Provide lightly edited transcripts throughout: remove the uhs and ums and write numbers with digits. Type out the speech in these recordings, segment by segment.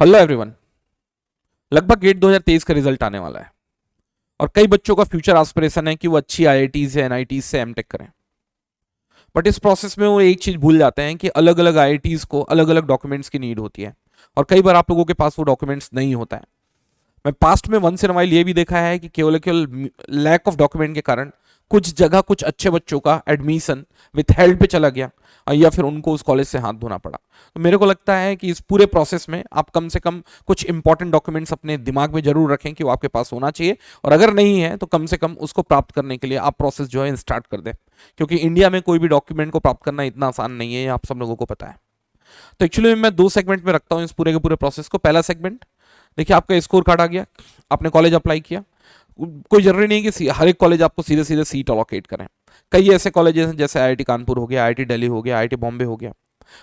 Hello everyone. लगभग gate 2023 का result आने वाला है और कई बच्चों का फ्यूचर एस्पिरेशन है कि वो अच्छी आईआईटीज या एनआईटीज से एमटेक करें। बट इस प्रोसेस में वो एक चीज भूल जाते हैं कि अलग अलग आईआईटीज को अलग अलग डॉक्यूमेंट्स की नीड होती है और कई बार आप लोगों के पास वो डॉक्यूमेंट्स नहीं होता है। मैं पास्ट में वंस इन वाइल ये भी देखा है कि केवल लैक ऑफ डॉक्यूमेंट के कारण कुछ जगह कुछ अच्छे बच्चों का एडमिशन विथ हेल्ड पे चला गया या फिर उनको उस कॉलेज से हाथ धोना पड़ा। तो मेरे को लगता है कि इस पूरे प्रोसेस में आप कम से कम कुछ इंपॉर्टेंट डॉक्यूमेंट्स अपने दिमाग में जरूर रखें कि वो आपके पास होना चाहिए, और अगर नहीं है तो कम से कम उसको प्राप्त करने के लिए आप प्रोसेस जो है स्टार्ट कर दें, क्योंकि इंडिया में कोई भी डॉक्यूमेंट को प्राप्त करना इतना आसान नहीं है, ये आप सब लोगों को पता है। तो एक्चुअली मैं दो सेगमेंट में रखता हूँ इस पूरे के पूरे प्रोसेस को। पहला सेगमेंट, देखिए आपका स्कोर कार्ड आ गया, आपने कॉलेज अप्लाई किया। कोई जरूरी नहीं है कि हर एक कॉलेज आपको सीधे सीधे सीट अलोकेट करें। कई ऐसे कॉलेजेस हैं जैसे आईआईटी कानपुर हो गया, आईआईटी दिल्ली हो गया, आईआईटी बॉम्बे हो गया,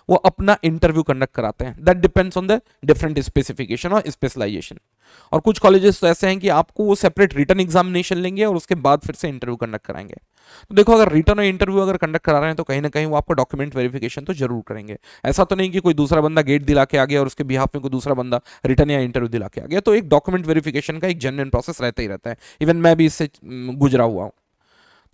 वो अपना इंटरव्यू कंडक्ट कराते हैं। That depends on the different specification और स्पेशलाइजेशन। और कुछ कॉलेजेस तो ऐसे हैं कि आपको वो सेपरेट रिटन एग्जामिनेशन लेंगे और उसके बाद फिर से इंटरव्यू कंडक्ट कराएंगे। तो देखो, अगर रिटन और इंटरव्यू अगर कंडक्ट करा रहे हैं तो कहीं ना कहीं वो आपको डॉक्यूमेंट वेरिफिकेशन तो जरूर करेंगे। ऐसा तो नहीं कि कोई दूसरा बंदा गेट दिला के आ गया और उसके बिहाफ में कोई दूसरा बंदा रिटन या इंटरव्यू दिला के आ गया। तो एक डॉक्यूमेंट वेरिफिकेशन का एक जेन्युइन प्रोसेस रहता ही रहता है। इवन मैं भी इससे गुजरा हुआ हूँ।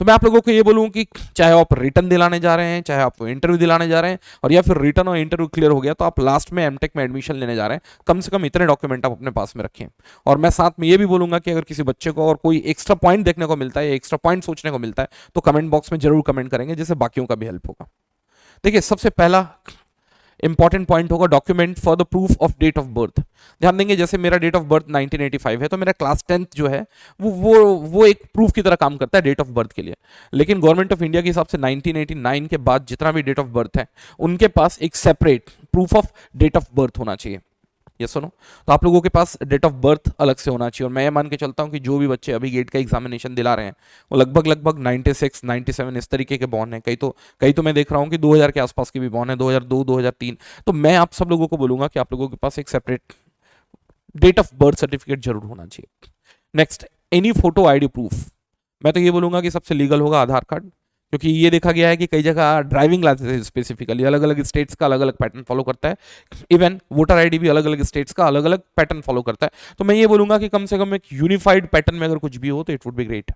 तो मैं आप लोगों को ये बोलूँ कि चाहे आप रिटर्न दिलाने जा रहे हैं, चाहे आप इंटरव्यू दिलाने जा रहे हैं, और या फिर रिटर्न और इंटरव्यू क्लियर हो गया तो आप लास्ट में एमटेक में एडमिशन लेने जा रहे हैं, कम से कम इतने डॉक्यूमेंट आप अपने पास में रखें। और मैं साथ में ये भी बोलूंगा कि अगर किसी बच्चे को और कोई एक्स्ट्रा पॉइंट देखने को मिलता है या एक्स्ट्रा पॉइंट सोचने को मिलता है तो कमेंट बॉक्स में जरूर कमेंट करेंगे, जिससे बाकियों का भी हेल्प होगा। देखिए, सबसे पहला इंपॉर्टेंट पॉइंट होगा document for the proof of date of birth. ध्यान देंगे, जैसे मेरा डेट ऑफ बर्थ 1985 है तो मेरा क्लास 10th जो है वो एक प्रूफ की तरह काम करता है डेट ऑफ बर्थ के लिए। लेकिन गवर्नमेंट ऑफ इंडिया के हिसाब से 1989 के बाद जितना भी डेट ऑफ बर्थ है उनके पास एक separate proof of date of birth होना चाहिए। ये सुनो, तो आप लोगों के पास डेट ऑफ बर्थ अलग से होना चाहिए। और मैं ये मान के चलता हूँ कि जो भी बच्चे अभी गेट का एग्जामिनेशन दिला रहे हैं वो लगभग 96 97 इस तरीके के बॉर्न है। कई तो मैं देख रहा हूँ कि 2000 के आसपास की भी बॉर्न है, 2002 2003। तो मैं आप सब लोगों को बोलूंगा कि आप लोगों के पास एक separate date of birth certificate जरूर होना चाहिए। Next, any photo ID proof. मैं तो ये बोलूंगा कि सबसे लीगल होगा आधार कार्ड, क्योंकि ये देखा गया है कि कई जगह ड्राइविंग लाइसेंस स्पेसिफिकली अलग अलग स्टेट्स का अलग अलग पैटर्न फॉलो करता है। इवन वोटर आईडी भी अलग अलग स्टेट्स का अलग अलग पैटर्न फॉलो करता है। तो मैं ये बोलूंगा कि कम से कम एक यूनिफाइड पैटर्न में अगर कुछ भी हो तो इट वुड बी ग्रेट।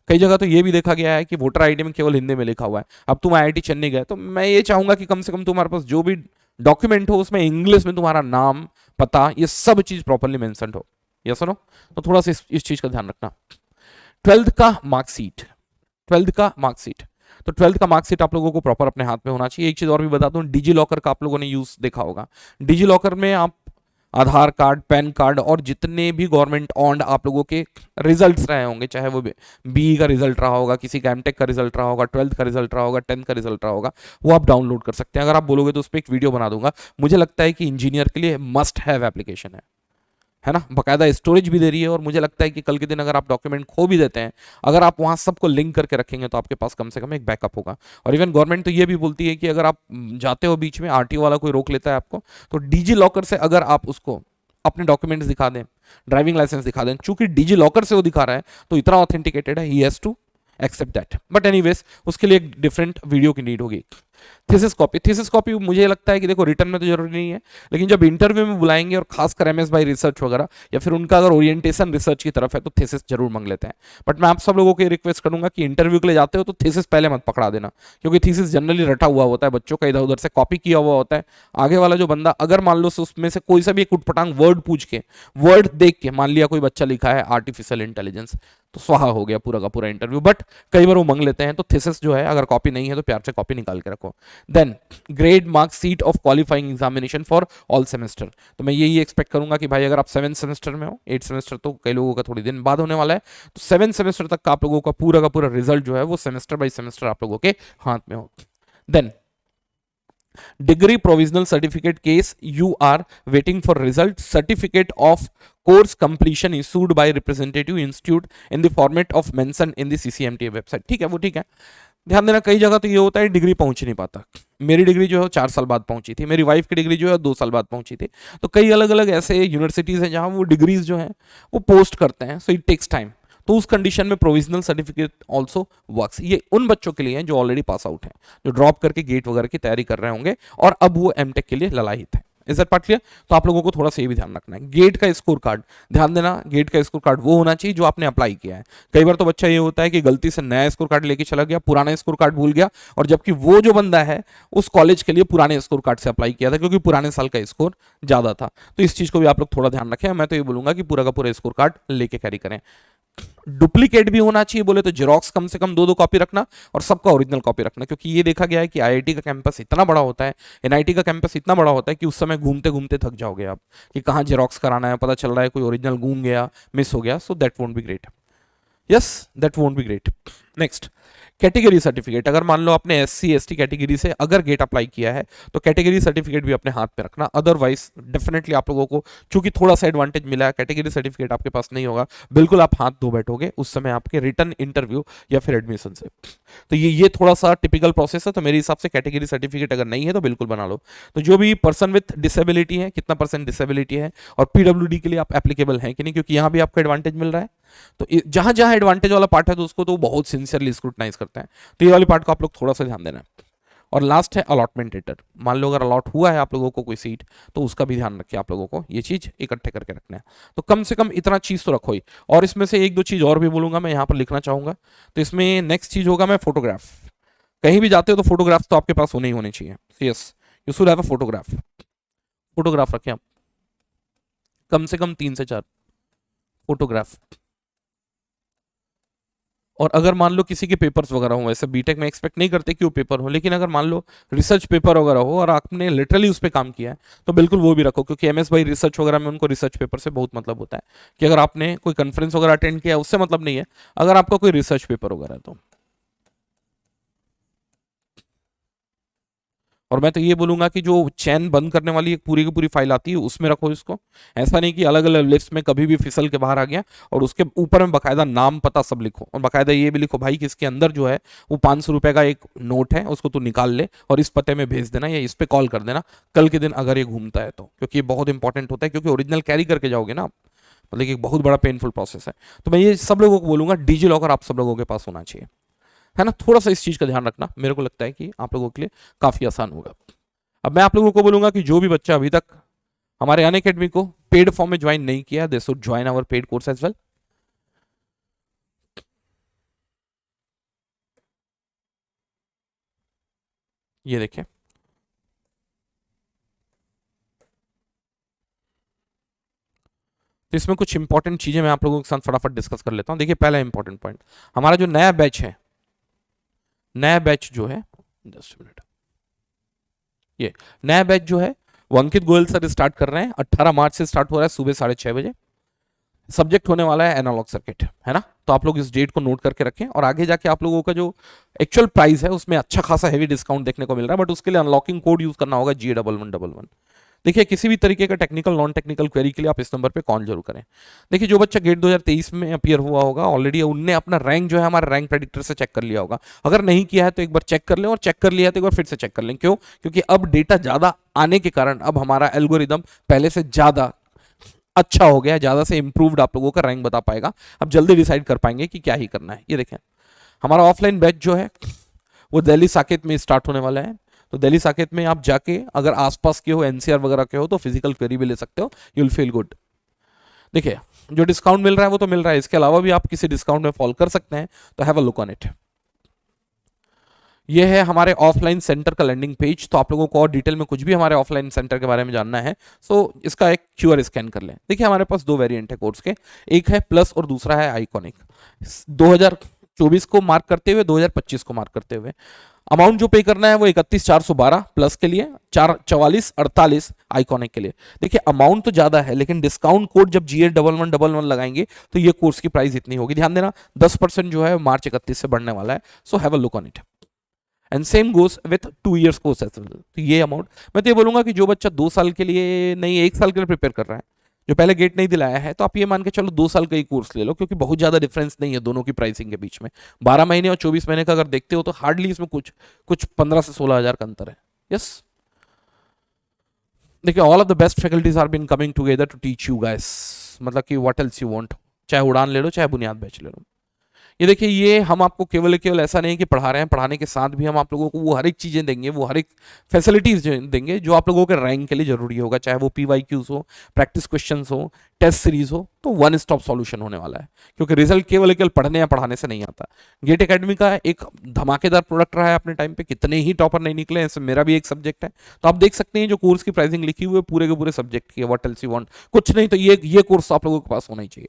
कई जगह तो ये भी देखा गया है कि वोटर आईडी में केवल हिंदी में लिखा हुआ है। अब तुम आईआईटी चेन्नई गए तो मैं ये चाहूंगा कि कम से कम तुम्हारे पास जो भी डॉक्यूमेंट हो उसमें इंग्लिश में तुम्हारा नाम, पता, ये सब चीज प्रॉपरली मेंशन हो। ये सुनो, तो थोड़ा सा इस चीज का ध्यान रखना। 12th का मार्कशीट, 12th का मार्कशीट, तो 12th का मार्कशीट आप लोगों को प्रॉपर अपने हाथ में होना चाहिए। एक चीज और भी बता दूं, डिजी लॉकर का आप लोगों ने यूज देखा होगा। डिजी लॉकर में आप आधार कार्ड, पैन कार्ड और जितने भी गवर्नमेंट ऑन्ड आप लोगों के रिजल्ट्स रहे होंगे, चाहे वो बी का रिजल्ट रहा होगा, किसी का एमटेक का रिजल्ट रहा होगा, 12th का रिजल्ट रहा होगा, 10th का रिजल्ट रहा होगा, वो आप डाउनलोड कर सकते हैं। अगर आप बोलोगे तो उस पर एक वीडियो बना दूंगा। मुझे लगता है कि इंजीनियर के लिए मस्ट हैव एप्लीकेशन है ना, बकायदा स्टोरेज भी दे रही है। और मुझे लगता है कि कल के दिन अगर आप डॉक्यूमेंट खो भी देते हैं, अगर आप वहां सबको लिंक करके रखेंगे तो आपके पास कम से कम एक बैकअप होगा। और इवन गवर्नमेंट तो ये भी बोलती है कि अगर आप जाते हो बीच में, आरटीओ वाला कोई रोक लेता है आपको, तो डिजी लॉकर से अगर आप उसको अपने डॉक्यूमेंट्स दिखा दें, ड्राइविंग लाइसेंस दिखा दें, चूंकि डिजी लॉकर से वो दिखा रहा है तो इतना ऑथेंटिकेटेड है, he has to accept that. But anyways, उसके लिए एक डिफरेंट वीडियो की नीड होगी। थीसिस कॉपी, थीसिस कॉपी मुझे लगता है कि देखो रिटर्न में तो जरूरी नहीं है, लेकिन जब इंटरव्यू में बुलाएंगे और खासकर एमएस बाई रिसर्च वगैरह या फिर उनका अगर ओरिएंटेशन रिसर्च की तरफ है तो थीसिस जरूर मांग लेते हैं। बट मैं आप सब लोगों को रिक्वेस्ट करूंगा कि इंटरव्यू के लिए जाते हो तो थीसिस पहले मत पकड़ा देना, क्योंकि थीसिस जनरली रटा हुआ होता है, बच्चों का इधर उधर से कॉपी किया हुआ होता है। आगे वाला जो बंदा अगर मान लो उसमें से कोई सा भी एक उटपटांग वर्ड पूछ के, वर्ड देख के, मान लिया कोई बच्चा लिखा है आर्टिफिशियल इंटेलिजेंस, तो स्वाहा हो गया पूरा का पूरा इंटरव्यू। बट कई बार वो मांग लेते हैं, तो थीसिस जो है अगर कॉपी नहीं है तो प्यार से कॉपी निकाल के रखो। Then grade mark sheet of qualifying examination for all semester. तो मैं यही एक्सपेक्ट करूंगा कि भाई अगर आप 7th सेमेस्टर में हो, 8th सेमेस्टर तो कई लोगों का थोड़ी दिन बाद होने वाला है, तो 7th सेमेस्टर तक का आप लोगों का पूरा रिजल्ट जो है वो सेमेस्टर बाई सेमेस्टर आप लोगों के हाथ में हो। Then degree provisional certificate case you are waiting for result, certificate of course completion issued by representative institute in the format of mentioned in the CCMTA website। ठीक है, वो ठीक है। ध्यान देना, कई जगह तो ये होता है डिग्री पहुंच नहीं पाता। मेरी डिग्री जो है 4 साल बाद पहुंची थी, मेरी वाइफ की डिग्री जो है 2 साल बाद पहुंची थी। तो कई अलग अलग ऐसे यूनिवर्सिटीज हैं जहां वो डिग्रीज जो हैं वो पोस्ट करते हैं, सो इट टेक्स टाइम। तो उस कंडीशन में प्रोविजनल सर्टिफिकेट ऑल्सो वर्क्स। ये उन बच्चों के लिए हैं जो ऑलरेडी पास आउट हैं, जो ड्रॉप करके गेट वगैरह की तैयारी कर रहे होंगे और अब वो एमटेक के लिए ललायित है। Is that part clear? तो आप लोगों को थोड़ा सा ये भी ध्यान रखना है। गेट का स्कोर कार्ड, ध्यान देना, गेट का स्कोर कार्ड वो होना चाहिए जो आपने अप्लाई किया है। कई बार तो बच्चा ये होता है कि गलती से नया स्कोर कार्ड लेके चला गया, पुराना स्कोर कार्ड भूल गया, और जबकि वो जो बंदा है उस कॉलेज के लिए पुराने स्कोर कार्ड से अप्लाई किया था क्योंकि पुराने साल का स्कोर ज्यादा था। तो इस चीज को भी आप लोग थोड़ा ध्यान रखें। मैं तो ये बोलूंगा कि पूरा का पूरा स्कोर कार्ड लेके कैरी करें। डुप्लीकेट भी होना चाहिए, बोले तो जेरोक्स कम से कम 2-2 कॉपी रखना और सबका ओरिजिनल कॉपी रखना, क्योंकि ये देखा गया है कि आईआईटी का कैंपस इतना बड़ा होता है, एनआईटी का कैंपस इतना बड़ा होता है कि उस समय घूमते घूमते थक जाओगे आप कि कहाँ जेरोक्स कराना है, पता चल रहा है कोई ओरिजिनल घूम गया, मिस हो गया, so that won't be great. Yes, that won't be great. Next, category certificate. अगर मान लो आपने एससी एसटी कैटेगरी से अगर गेट अप्लाई किया है तो कैटेगरी सर्टिफिकेट भी अपने हाथ में रखना। अदरवाइज डेफिनेटली आप लोगों को चूंकि थोड़ा सा एडवांटेज मिला है, कैटेगरी सर्टिफिकेट आपके पास नहीं होगा, बिल्कुल आप हाथ धो बैठोगे उस समय आपके रिटर्न इंटरव्यू या फिर एडमिशन से। तो ये थोड़ा सा टिपिकल प्रोसेस है। तो मेरे हिसाब से कैटेगरी सर्टिफिकेट अगर नहीं है तो बिल्कुल बना लो। तो जो भी पर्सन विथ डिसेबिलिटी है, कितना परसेंट डिसेबिलिटी है, और पीडब्ल्यूडी के लिए आप एप्लीकेबल हैं कि नहीं, क्योंकि यहां भी आपको एडवांटेज मिल रहा है। तो जहां जहां एडवांटेज वाला पार्ट है तो उसको तो बहुत सिंसियरली स्क्रूटनाइज करते हैं। तो ये वाली पार्ट को आप लोग थोड़ा सा ध्यान देना है। और लास्ट है अलॉटमेंट लेटर। मान लो अगर अलॉट हुआ है आप लोगों को कोई सीट, तो उसका भी ध्यान रखिए, आप लोगों को ये चीज इकट्ठे करके रखना है। तो कम से कम इतना चीज तो रखो ही। और इसमें से एक दो चीज और भी बोलूंगा, मैं यहाँ पर लिखना चाहूंगा। तो इसमें नेक्स्ट चीज होगा मैं फोटोग्राफ। कहीं भी जाते हो तो फोटोग्राफ तो आपके पास होने ही होने चाहिए। Yes, you should have a photograph. Photograph रखें आप, कम से कम 3 से 4 फोटोग्राफ। और अगर मान लो किसी के पेपर्स वगैरह हो, वैसे बीटेक में एक्सपेक्ट नहीं करते कि वो पेपर हो, लेकिन अगर मान लो रिसर्च पेपर वगैरह हो और आपने लिटरली उस पर काम किया है तो बिल्कुल वो भी रखो, क्योंकि एमएस भाई रिसर्च वगैरह में उनको रिसर्च पेपर से बहुत मतलब होता है कि अगर आपने कोई कॉन्फ्रेंस वगैरह अटेंड किया उससे मतलब नहीं है, अगर आपका कोई रिसर्च पेपर वगैरह है तो। और मैं तो ये बोलूंगा कि जो चैन बंद करने वाली एक पूरी की पूरी फाइल आती है उसमें रखो इसको। ऐसा नहीं कि अलग अलग लिस्ट में कभी भी फिसल के बाहर आ गया। और उसके ऊपर में बकायदा नाम पता सब लिखो, और बकायदा ये भी लिखो भाई कि इसके अंदर जो है वो 500 रुपए का एक नोट है, उसको तू निकाल ले और इस पते में भेज देना या इस पे कॉल कर देना कल के दिन अगर ये घूमता है तो, क्योंकि ये बहुत इंपॉर्टेंट होता है, क्योंकि ओरिजिनल कैरी करके जाओगे ना आप, मतलब कि एक बहुत बड़ा पेनफुल प्रोसेस है। तो मैं ये सब लोगों को बोलूंगा डिजी लॉकर आप सब लोगों के पास होना चाहिए, है ना। थोड़ा सा इस चीज का ध्यान रखना, मेरे को लगता है कि आप लोगों के लिए काफी आसान होगा। अब मैं आप लोगों को बोलूंगा कि जो भी बच्चा अभी तक हमारे अनअकैडमी को पेड फॉर्म में ज्वाइन नहीं किया, they should join our paid course as well. ये देखिए, तो इसमें कुछ इंपॉर्टेंट चीजें मैं आप लोगों के साथ फटाफट डिस्कस कर लेता हूं। देखिए, पहला इंपॉर्टेंट पॉइंट, हमारा जो नया बैच है, नया बैच जो है, जस्ट मिनट, ये नया बैच जो है वो अंकित गोयल सर स्टार्ट कर रहे हैं। 18 मार्च से स्टार्ट हो रहा है सुबह 6:30 बजे। सब्जेक्ट होने वाला है एनालॉग सर्किट, है ना। तो आप लोग इस डेट को नोट करके रखें, और आगे जाके आप लोगों का जो एक्चुअल प्राइस है उसमें अच्छा खासा हेवी डिस्काउंट देखने को मिल रहा है, बट उसके लिए अनलॉकिंग कोड यूज करना होगा G1111। देखिए, किसी भी तरीके का टेक्निकल नॉन टेक्निकल क्वेरी के लिए आप इस नंबर पे कॉल जरूर करें। देखिए, जो बच्चा गेट 2023 में अपीयर हुआ होगा ऑलरेडी, उनने अपना रैंक जो है हमारे रैंक प्रेडिक्टर से चेक कर लिया होगा। अगर नहीं किया है तो एक बार चेक कर लें, और चेक कर लिया है तो एक बार फिर से चेक कर लें। क्यों? क्योंकि अब डेटा ज्यादा आने के कारण अब हमारा एल्गोरिदम पहले से ज्यादा अच्छा हो गया, ज्यादा से इंप्रूव्ड आप लोगों का रैंक बता पाएगा। अब जल्दी डिसाइड कर पाएंगे कि क्या ही करना है। ये देखें, हमारा ऑफलाइन बैच जो है वो दिल्ली साकेत में स्टार्ट होने वाला है। तो दिल्ली साकेत में आप जाके अगर आसपास के हो, एनसीआर वगैरह के हो, तो फिजिकल क्वेरी भी ले सकते हो, यू विल फील गुड। देखिए, जो डिस्काउंट मिल रहा है वो तो मिल रहा है, इसके अलावा भी आप किसी डिस्काउंट में फॉल कर सकते हैं, तो have a look on it. ये है हमारे ऑफलाइन सेंटर का लैंडिंग पेज। तो आप लोगों को और डिटेल में कुछ भी हमारे ऑफलाइन सेंटर के बारे में जानना है तो इसका एक क्यूआर स्कैन कर लें। देखिए, हमारे पास 2 वेरिएंट है कोर्स के, एक है प्लस और दूसरा है आइकॉनिक। 2024 को मार्क करते हुए, 2025 को मार्क करते हुए अमाउंट जो पे करना है वो 31,412 प्लस के लिए, 4448 आइकॉनिक के लिए। देखिए, अमाउंट तो ज्यादा है, लेकिन डिस्काउंट कोड जब GA1111 लगाएंगे तो ये कोर्स की प्राइस इतनी होगी। ध्यान देना, 10% जो है मार्च 31 से बढ़ने वाला है। So have a look on it, and same goes with 2 years course as well. तो ये अमाउंट, मैं तो ये बोलूंगा कि जो बच्चा 2 साल के लिए नहीं 1 साल के लिए प्रिपेयर कर रहा है, जो पहले गेट नहीं दिलाया है, तो आप ये मान के चलो 2 साल का ही कोर्स ले लो, क्योंकि बहुत ज्यादा डिफरेंस नहीं है दोनों की प्राइसिंग के बीच में। 12 महीने और 24 महीने का अगर देखते हो तो हार्डली इसमें कुछ कुछ 15 से 16 हजार का अंतर है। यस, देखिए, all of the best faculties are been coming together to teach you guys, मतलब कि व्हाट एल्स यू वांट, चाहे उड़ान ले लो चाहे बुनियाद बैच ले लो। ये देखिए, ये हम आपको केवल केवल ऐसा नहीं है कि पढ़ा रहे हैं, पढ़ाने के साथ भी हम आप लोगों को वो हर एक चीजें देंगे, वो हर एक फैसिलिटीज देंगे जो आप लोगों के रैंक के लिए जरूरी होगा, चाहे वो PYQs हो, प्रैक्टिस क्वेश्चंस हो, टेस्ट सीरीज हो, तो वन स्टॉप सॉल्यूशन होने वाला है। क्योंकि रिजल्ट केवल केवल पढ़ने या पढ़ाने से नहीं आता। गेट एकेडमी का एक धमाकेदार प्रोडक्ट रहा है अपने टाइम पे, कितने ही टॉपर नहीं निकले, ऐसे मेरा भी एक सब्जेक्ट है। तो आप देख सकते हैं जो कोर्स की प्राइसिंग लिखी हुई है पूरे के पूरे सब्जेक्ट की है, व्हाट एल्स यू वांट, कुछ नहीं तो ये कोर्स आप लोगों के पास होना ही चाहिए।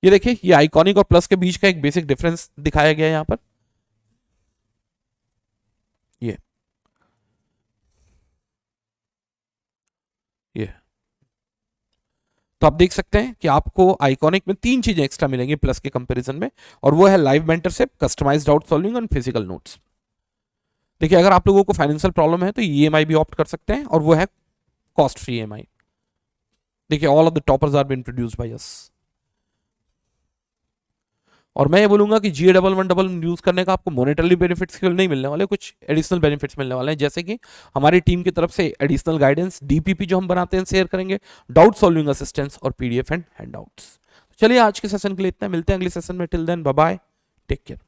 ये देखिए, ये आइकॉनिक और प्लस के बीच का एक बेसिक डिफरेंस दिखाया गया है यहां पर। ये ये तो आप देख सकते हैं कि आपको आइकॉनिक में 3 चीजें एक्स्ट्रा मिलेंगी प्लस के कंपैरिजन में, और वो है live mentorship, customised doubt solving और फिजिकल नोट्स। देखिए, अगर आप लोगों को फाइनेंशियल प्रॉब्लम है तो EMI भी ऑप्ट कर सकते हैं, और वो है कॉस्ट फ्री EMI। देखिए, all of the toppers are been produced by us. और मैं ये बोलूंगा कि GA1111 यूज करने का आपको मॉनेटरी बेनिफिट्स केवल नहीं मिलने वाले, कुछ एडिशनल बेनिफिट्स मिलने वाले हैं, जैसे कि हमारी टीम की तरफ से एडिशनल गाइडेंस, DPP जो हम बनाते हैं शेयर करेंगे, डाउट सॉल्विंग असिस्टेंस और PDF एंड हैंडआउट्स। चलिए, आज के सेशन के लिए इतना, मिलते हैं अगले सेशन में। Till then bye bye, take care.